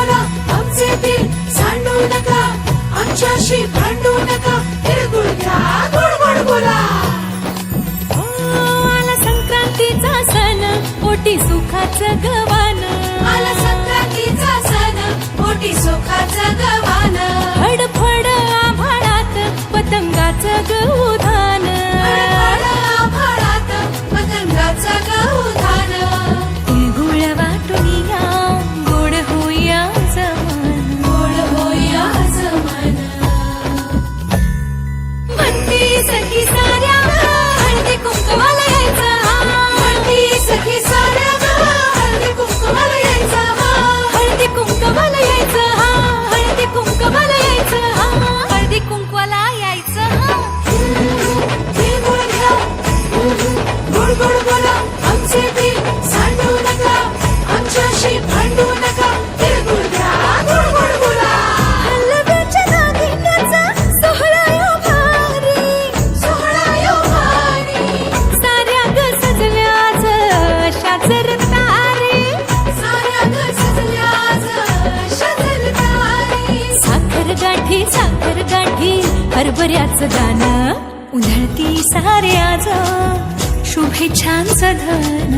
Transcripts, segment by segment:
बोला आमचे दिल सांडू नका, आमच्याशी भांडू नका, तिळगुळ घ्या गोड गोड बोला. आला संक्रांतीचा सण, पोटी सुखाचं गवान. आला संक्रांतीचा सण, पोटी सुखाचं गवान. फडफड आभाळात पतंगाचं गौधान. फडफड आभाळात पतंगाचं गौधान. तिळगुळ वाटून या, गोड होऊया जमान. गोड होया जमान. म्हणती सखी साऱ्या हळदी कुंकवाला यायचं. म्हणती सखी साऱ्या हळदी कुंकवाला यायचं. हळदी कुंकवाला यायचं. हळदी कुंकवाला यायचं. हळदी कुंकवाला यायचं. तिळगुळ घ्या गोड गोड बोला आमचे दिल सांडू नका, आमच्याशी भांडू नका, तिळगुळ घ्या गोड गोड बोला. हलव्याच्या दागिन्याचा सोहळा यो भारी. सोहळा यो भारी. साऱ्या ग सजल्या आज अशाच रतारी. साऱ्या ग सजल्या आज अशाच रतारी. साखर गाठी हरभऱ्याचं दाणं. उधळती सारे आज शुभेच्छांचं धन.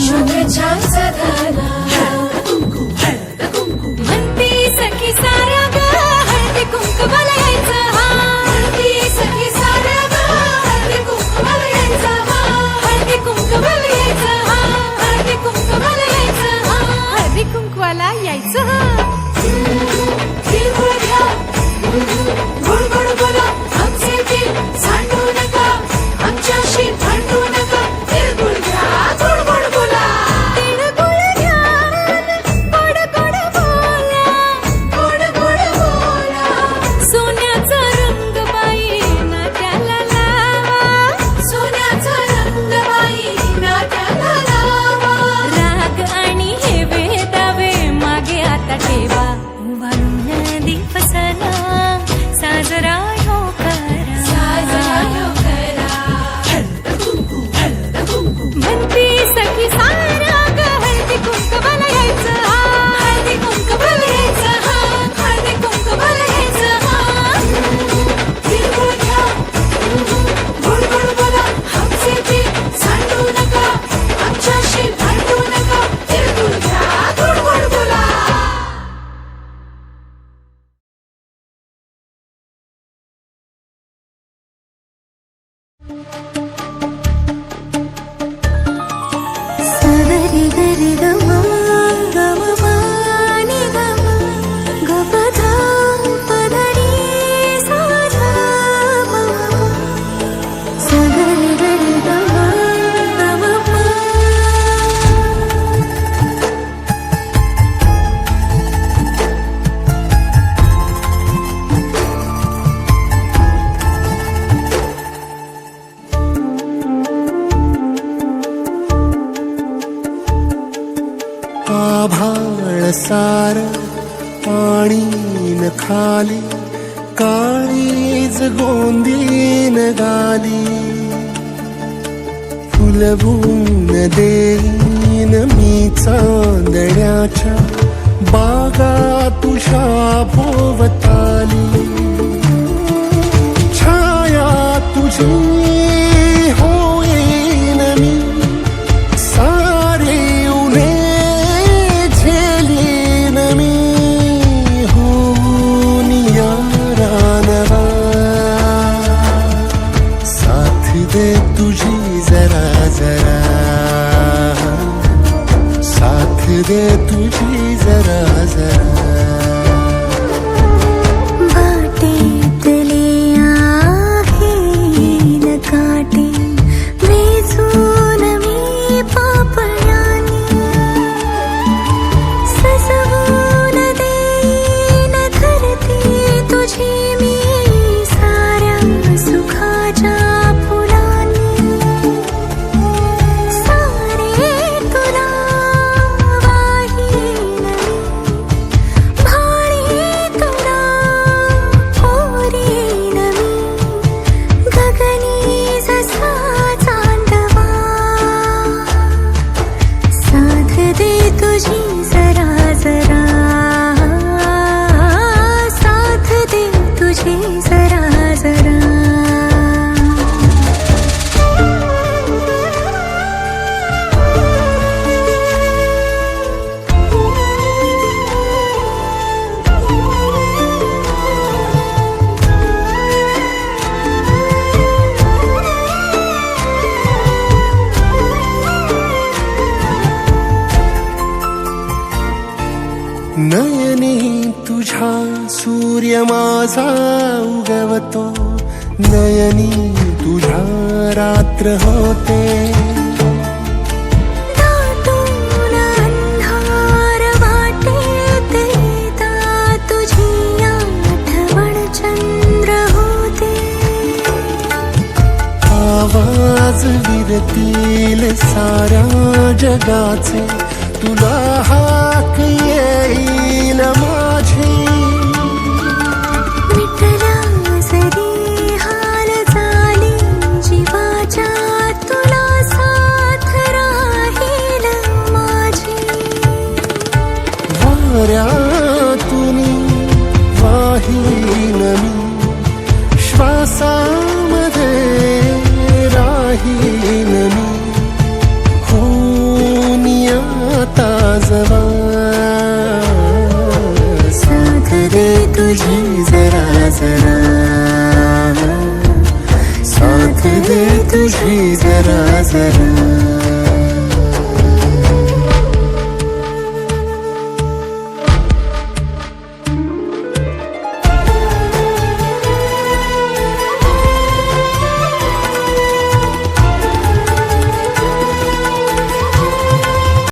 शुभेच्छांचं धन. हळद कुंकू म्हणती सखी साऱ्या ग हळदी कुंकवाला यायचं. म्हणती सखी साऱ्या हळदी कुंकवाला यायचं. हळदी कुंकवाला यायचं. हळदी कुंकवाला यायचं. हळदी कुंकवाला यायचं. तिळगुळ घ्या गोड गोड बोला आमचे दिल सांडू नका, आमच्याशी भांडू नका, तिळगुळ घ्या गोड गोड बोला. तिळगुळ घ्या गोड गोड बोला. गोड गोड बोला. सोन्याचा रंग बाई नात्याला लावा. सोन्याचा रंग बाई नात्याला लावा. राग आणि हे वेदावे मागे आता ठेवा. वाळून दीप सणा साजरा हो करा. साजरा यो करा. हळद कुंकू म्हणती सखी साऱ्या ग हळदी कुंकवाला यायचं. हळदी कुंकवाला यायचं. हळदी कुंकवाला यायचं. तिळगुळ घ्या गोड गोड बोला आमचे दिल सांडू नका, आमच्याशी भांडू नका, तिळगुळ घ्या गोड गोड बोला. सगरी गरी गमा गम पानी गम गपधा पदरी साधा मम. सगरी गरी गमा गम पा. आभाळ सार पाणीन खाली, काळीज गोंदीन गाली. फुलवून देईन मी चांदण्याच्या बागा तुझ्या भोवताली. छाया तुझी होईन मी, सारे उन्हे झेलीन मी. होऊन या रानवा, साथ दे तुझी जरा जरा. साथ दे तुझी जरा जरा. नयनी तुझ्या सूर्य माझा उगवतो, नयनी तुझ्या रात्र होते. दाटून अंधार वाटेत येता तुझी आठवण चंद्र होते. आवाज विरतील साऱ्या जगाचे, तुला हाक येईल माझी. मिटला जरी हाल झाली जीवाच्या, तुला साथ राहील माझी. वाऱ्यातून वाहीन मी, श्वासामध्ये राहीन मी. होऊन आता जवा, साथ दे तुझी जरा जरा, साथ दे तुझी जरा जरा.